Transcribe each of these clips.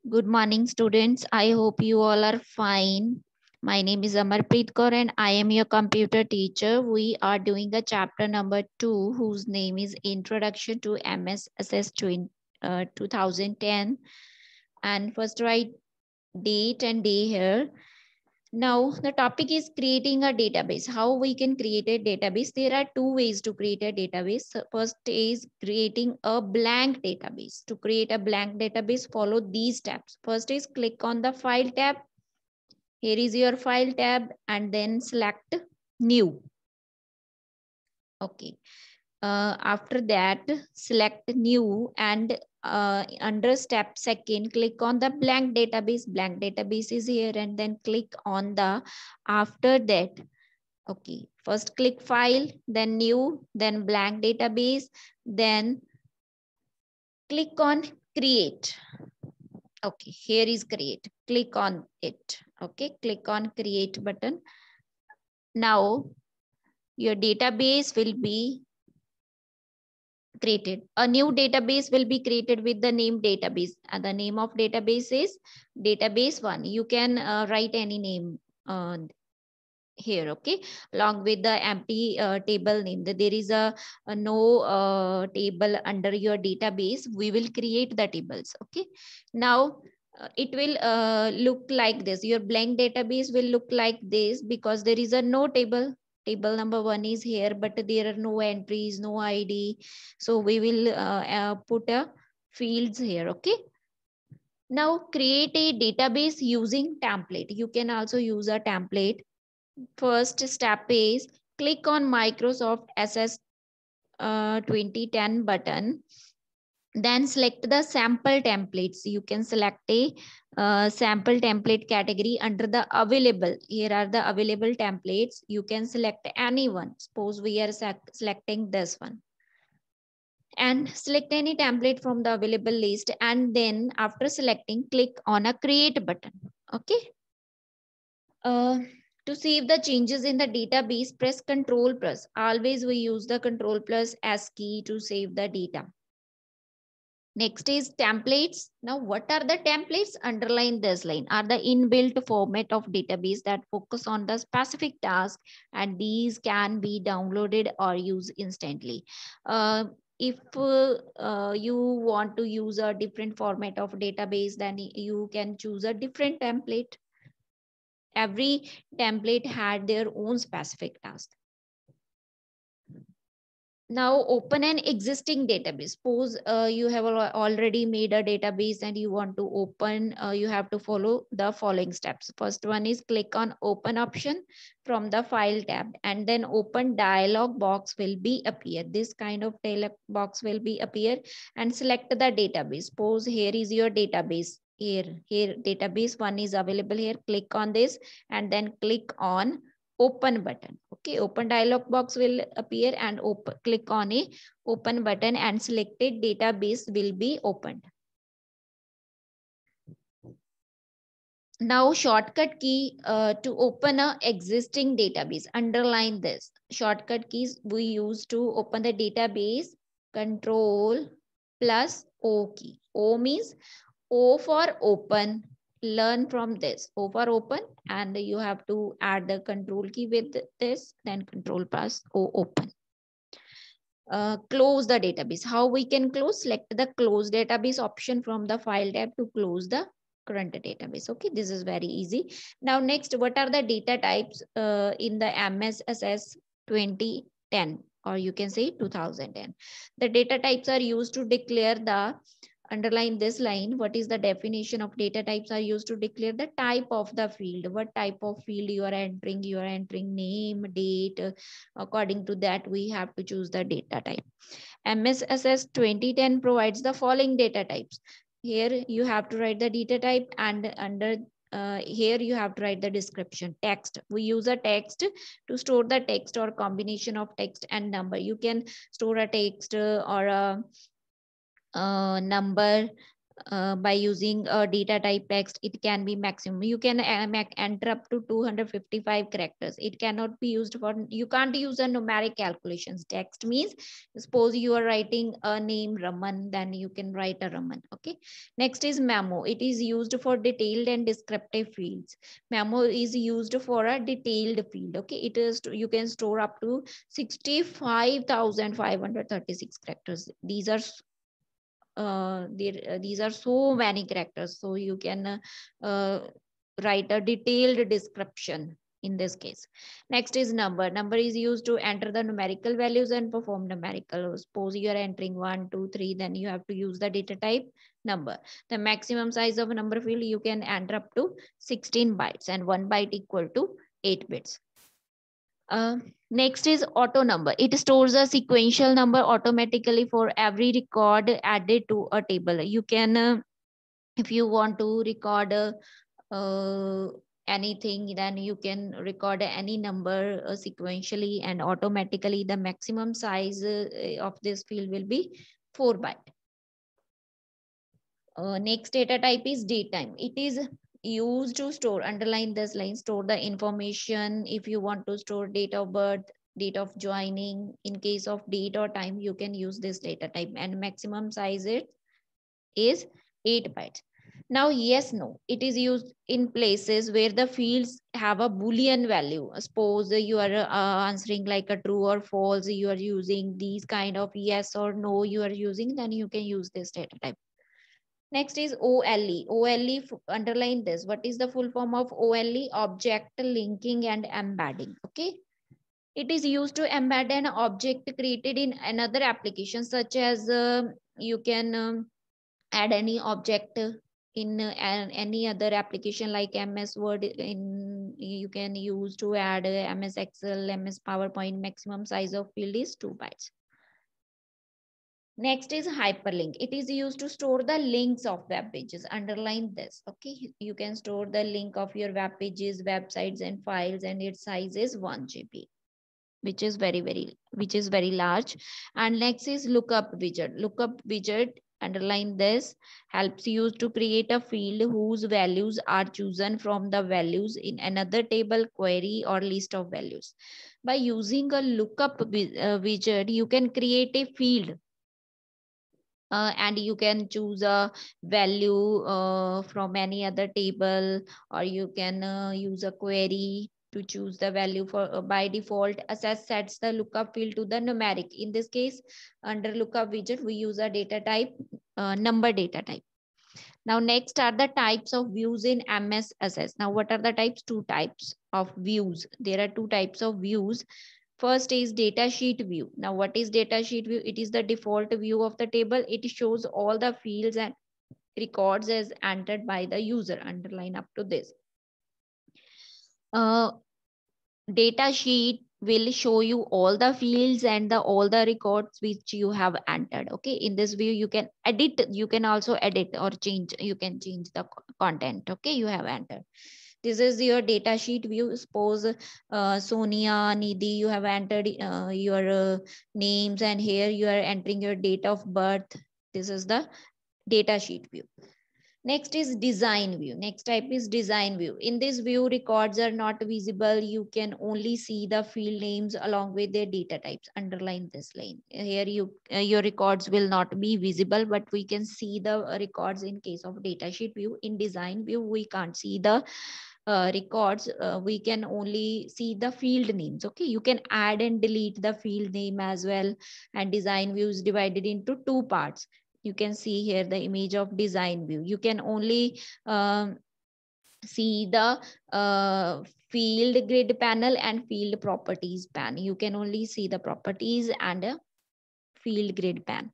Good morning, students. I hope you all are fine. My name is Amarpreet Kaur and I am your computer teacher. We are doing the chapter number 2, whose name is Introduction to MS Access 2010. And first write date and day here. Now, the topic is creating a database. How we can create a database? There are two ways to create a database. First is creating a blank database. To create a blank database, follow these steps. First is click on the file tab. Here is your file tab and then select new. Okay. After that, select new and under step second, click on the blank database. Blank database is here and then click on the after that. Okay, first click file, then new, then blank database, then click on create. Okay, here is create. Click on it. Okay, click on create button. Now your database will be created. A new database will be created with the name database. And the name of database is database 1. You can write any name here, okay, along with the empty table name. That there is a no table under your database. We will create the tables. Okay, now it will look like this. Your blank database will look like this because there is a no table. Table number 1 is here, but there are no entries, no ID. So we will put a fields here. Okay, now create a database using template. You can also use a template. First step is click on Microsoft Access 2010 button. Then select the sample templates. You can select a sample template category under the available. Here are the available templates. You can select any one. Suppose we are selecting this one. And select any template from the available list. And then after selecting, click on a create button. Okay. To save the changes in the database, press Control plus. Always we use the Control plus as key to save the data. Next is templates. Now, what are the templates? Underline this line. Are the inbuilt format of database that focus on the specific task, and these can be downloaded or used instantly. If you want to use a different format of database, then you can choose a different template. Every template had their own specific task. Now open an existing database. Suppose you have already made a database and you want to open, you have to follow the following steps. First one is click on open option from the file tab, and then open dialog box will be appear. This kind of dialog box will be appear, and select the database. Suppose here is your database. Here database 1 is available here. Click on this and then click on open button. Okay, open dialog box will appear and click on a open button and selected database will be opened. Now shortcut key to open a existing database. Underline this. Shortcut keys we use to open the database. Control plus O key. O means O for open. Learn from this. O for open, and you have to add the control key with this, then control plus O open. Close the database. How we can close? Select the close database option from the file tab to close the current database. Okay, this is very easy. Now next, what are the data types in the MS Access 2010, or you can say 2010? The data types are used to declare the, underline this line, what is the definition of data types are used to declare the type of the field. What type of field you are entering? You are entering name, date. According to that, we have to choose the data type. MS Access 2010 provides the following data types. Here you have to write the data type, and under here you have to write the description. Text, we use a text to store the text or combination of text and number. You can store a text or a number by using a data type text, it can be maximum. You can enter up to 255 characters. It cannot be used for, you can't use a numeric calculations. Text means, suppose you are writing a name Raman, then you can write a Raman. Okay. Next is memo. It is used for detailed and descriptive fields. Memo is used for a detailed field. Okay. It is, you can store up to 65,536 characters. These are these are so many characters, so you can write a detailed description in this case. Next is number. Number is used to enter the numerical values and perform numerical. Suppose you are entering 1 2 3, then you have to use the data type number. The maximum size of a number field, you can enter up to 16 bytes, and 1 byte equal to 8 bits. Next is auto number. It stores a sequential number automatically for every record added to a table. You can, if you want to record anything, then you can record any number sequentially and automatically. The maximum size of this field will be 4 byte. Next data type is datetime. It is used to store, underline this line, store the information. If you want to store date of birth, date of joining, in case of date or time, you can use this data type, and maximum size it is 8 bytes. Now, yes, no, it is used in places where the fields have a Boolean value. Suppose you are answering like a true or false, you are using these kind of yes or no you are using, then you can use this data type. Next is OLE. OLE, underline this. What is the full form of OLE? Object linking and embedding. Okay. It is used to embed an object created in another application, such as you can add any object in any other application like MS Word. You can use to add MS Excel, MS PowerPoint. Maximum size of field is 2 bytes. Next is hyperlink. It is used to store the links of web pages. Underline this. Okay, you can store the link of your web pages, websites, and files, and its size is 1 GB, which is very large. And next is lookup widget. Lookup widget, underline this, helps you to create a field whose values are chosen from the values in another table, query, or list of values. By using a lookup widget, you can create a field. And you can choose a value from any other table, or you can use a query to choose the value. For by default, Access sets the lookup field to the numeric. In this case, under lookup widget, we use a data type, number data type. Now, next are the types of views in MS Access. Now, what are the types? Two types of views. There are two types of views. First is data sheet view. Now, what is data sheet view? It is the default view of the table. It shows all the fields and records as entered by the user. Underline up to this. Data sheet will show you all the fields and all the records which you have entered. Okay, in this view you can edit, you can also edit or change, you can change the content, okay, you have entered. This is your data sheet view. Suppose Sonia, Nidhi, you have entered your names, and here you are entering your date of birth. This is the data sheet view. Next is design view. Next type is design view. In this view, records are not visible. You can only see the field names along with their data types. Underline this line. Here your records will not be visible, but we can see the records in case of data sheet view. In design view, we can't see the records. We can only see the field names. Okay, you can add and delete the field name as well. And design view is divided into two parts. You can see here the image of design view. You can only see the field grid panel and field properties pan. You can only see the properties and a field grid pan.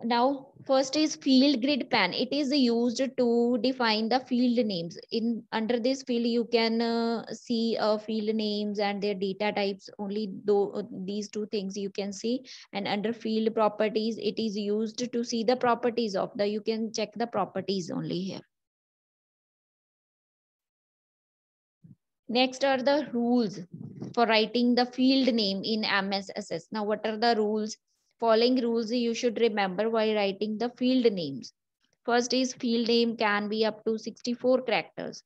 Now, first is field grid pan. It is used to define the field names. In under this field, you can see field names and their data types. Only though these two things you can see. And under field properties, it is used to see the properties of the. You can check the properties only here. Next are the rules for writing the field name in MS Access. Now, what are the rules? Following rules you should remember while writing the field names. First is field name can be up to 64 characters.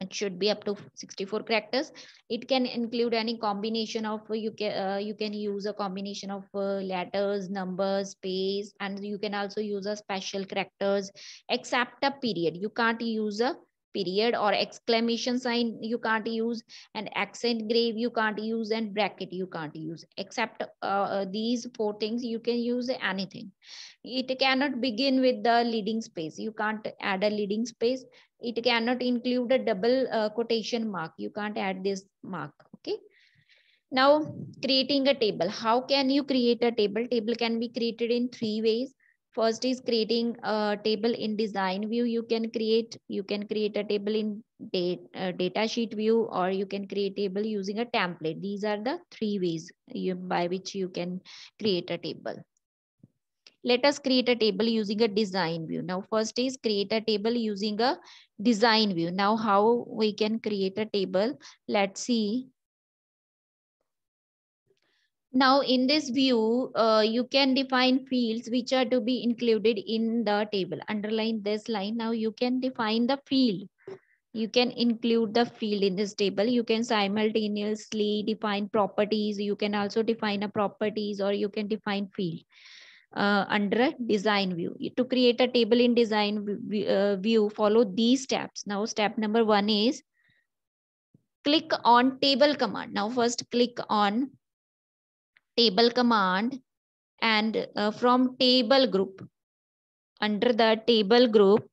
It should be up to 64 characters. It can include any combination of you can use a combination of letters, numbers, space, and you can also use a special characters except a period. You can't use a period or exclamation sign. You can't use an accent grave. You can't use and bracket. You can't use except these four things. You can use anything. It cannot begin with the leading space. You can't add a leading space. It cannot include a double quotation mark. You can't add this mark. Okay. Now, creating a table. How can you create a table? Table can be created in three ways. First is creating a table in design view. You can create a table in data sheet view, or you can create table using a template. These are the three ways by which you can create a table. Let us create a table using a design view. Now, first is create a table using a design view. Now, how we can create a table? Let's see. Now, in this view, you can define fields which are to be included in the table. Underline this line. Now, you can define the field. You can include the field in this table. You can simultaneously define properties. You can also define a properties, or you can define field. Under a design view. To create a table in design view, follow these steps. Now, step number 1 is click on table command. Now, first click on table command, and from table group, under the table group,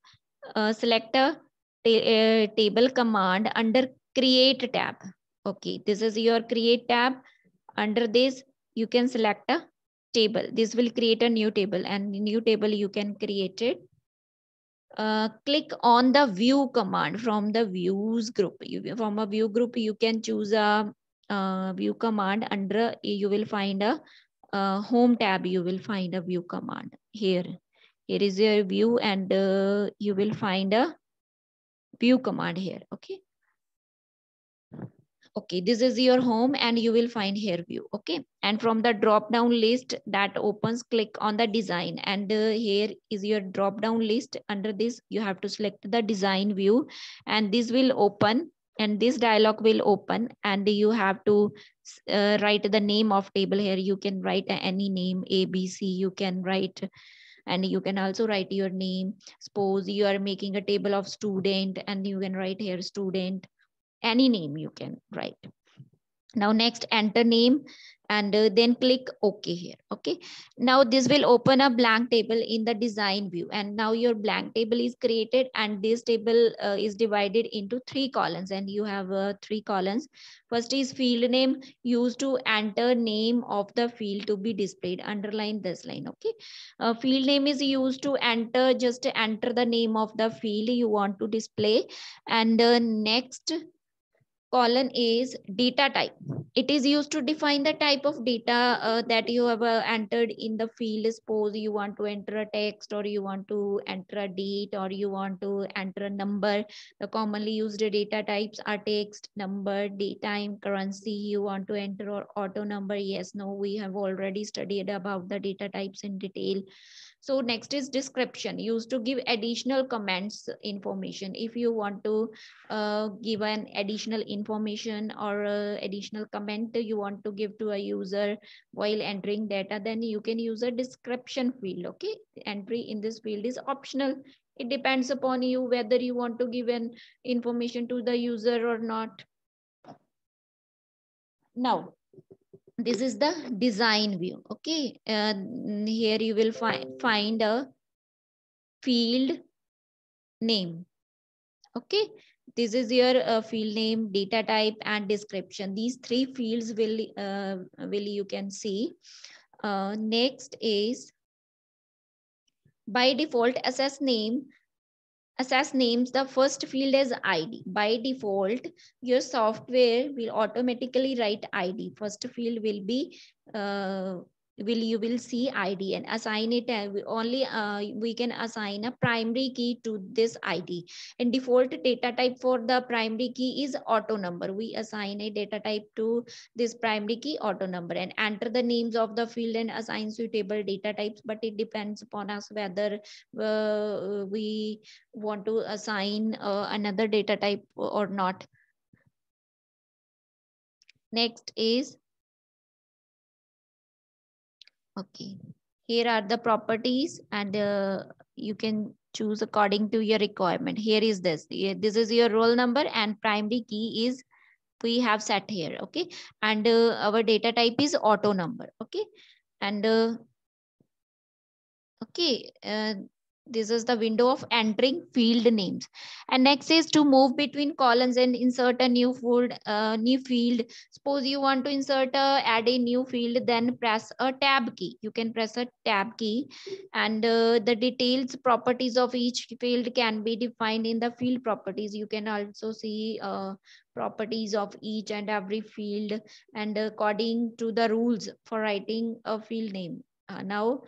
select a table command under create tab. Okay, this is your create tab. Under this, you can select a table. This will create a new table, and new table you can create it. Click on the view command from the views group. From a view group, you can choose a view command. Under you will find a home tab. You will find a view command here. Here is your view, and you will find a view command here. Okay. Okay, this is your home, and you will find here view. Okay, and from the drop down list that opens, click on the design, and here is your drop down list. Under this, you have to select the design view, and this will open, and this dialog will open, and you have to write the name of table here. You can write any name, ABC. You can write, and you can also write your name. Suppose you are making a table of student, and you can write here student. Any name you can write. Now, next, enter name, and then click OK here. Okay. Now, this will open a blank table in the design view, and now your blank table is created, and this table is divided into 3 columns, and you have 3 columns. First is field name, used to enter name of the field to be displayed. Underline this line. Okay. Field name is used to enter, just enter the name of the field you want to display. And next column is data type. It is used to define the type of data that you have entered in the field. Suppose you want to enter a text, or you want to enter a date, or you want to enter a number. The commonly used data types are text, number, date, time, currency. You want to enter or auto number. Yes, no, we have already studied about the data types in detail. So next is description, used to give additional comments information. If you want to give an additional information or additional comment you want to give to a user while entering data, then you can use a description field. Okay, entry in this field is optional. It depends upon you whether you want to give an information to the user or not. Now, this is the design view. Okay, here you will find a field name. Okay, this is your field name, data type, and description. These 3 fields will you can see. Next is by default access name. Access names, the first field is ID. By default, your software will automatically write ID. First field will be you will see ID and assign it. Only we can assign a primary key to this ID. And default data type for the primary key is auto number. We assign a data type to this primary key auto number and enter the names of the field and assign suitable data types. But it depends upon us whether we want to assign another data type or not. Next is, okay, here are the properties, and you can choose according to your requirement. Here is this. This is your roll number and primary key is we have set here. Okay. And our data type is auto number. Okay. And okay. This is the window of entering field names. And next is to move between columns and insert a new field. Suppose you want to add a new field, then press a tab key. You can press a tab key, and the details properties of each field can be defined in the field properties. You can also see properties of each and every field, and according to the rules for writing a field name. Now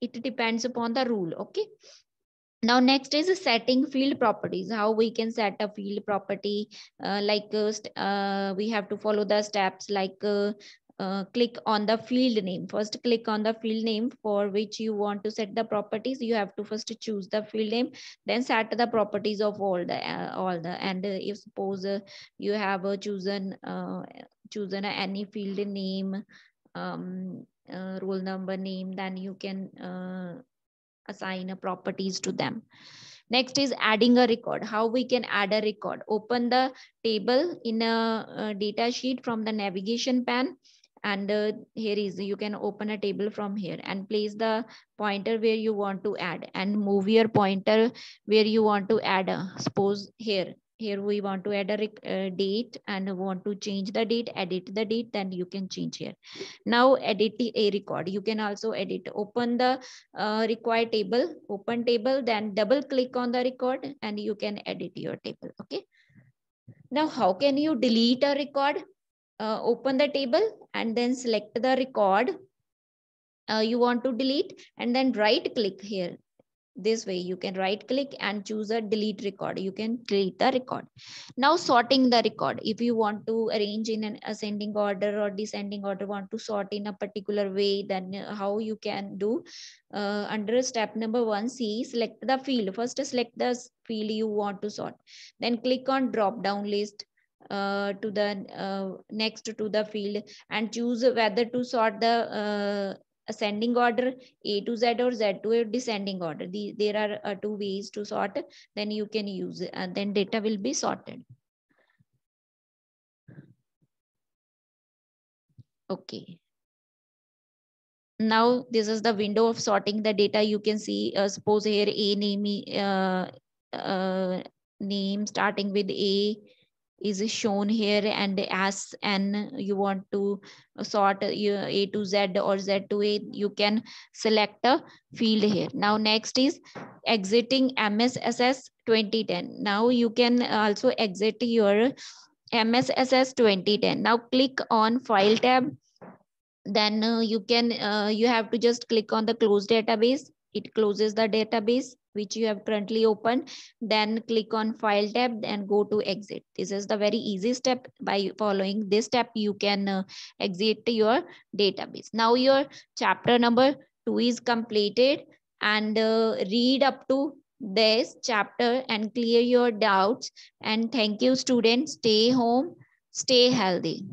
it depends upon the rule. Okay. Now next is setting field properties. How we can set a field property, we have to follow the steps like click on the field name. First click on the field name for which you want to set the properties. You have to first choose the field name, then set the properties of all the and if suppose you have chosen any field name, roll number name, then you can assign a properties to them. Next is adding a record. How we can add a record? Open the table in a data sheet from the navigation pane, and here is, you can open a table from here and place the pointer where you want to add and move your pointer where you want to add. Suppose here we want to add a date and want to change the date, edit the date, then you can change here. Now edit a record. You can also edit. Open the required table, open table, then double click on the record and you can edit your table. Okay. Now how can you delete a record? Open the table and then select the record you want to delete, and then right click here. This way you can right click and choose a delete record. You can delete the record. Now sorting the record. If you want to arrange in an ascending order or descending order, want to sort in a particular way, then how you can do? Under step number 1C, select the field. First select the field you want to sort. Then click on drop down list to the next to the field and choose whether to sort the ascending order, A to Z, or Z to A, descending order. There are two ways to sort. Then you can use it, and then data will be sorted. Okay. Now this is the window of sorting the data. You can see, suppose here A name starting with A is shown here, and as n you want to sort A to Z or Z to A, you can select a field here. Now next is exiting MSSS 2010. Now you can also exit your MSSS 2010. Now click on file tab. Then you have to just click on the close database. It closes the database which you have currently opened. Then click on file tab and go to exit. This is the very easy step. By following this step, you can exit your database. Now your chapter number 2 is completed, and read up to this chapter and clear your doubts. And thank you, students. Stay home, stay healthy.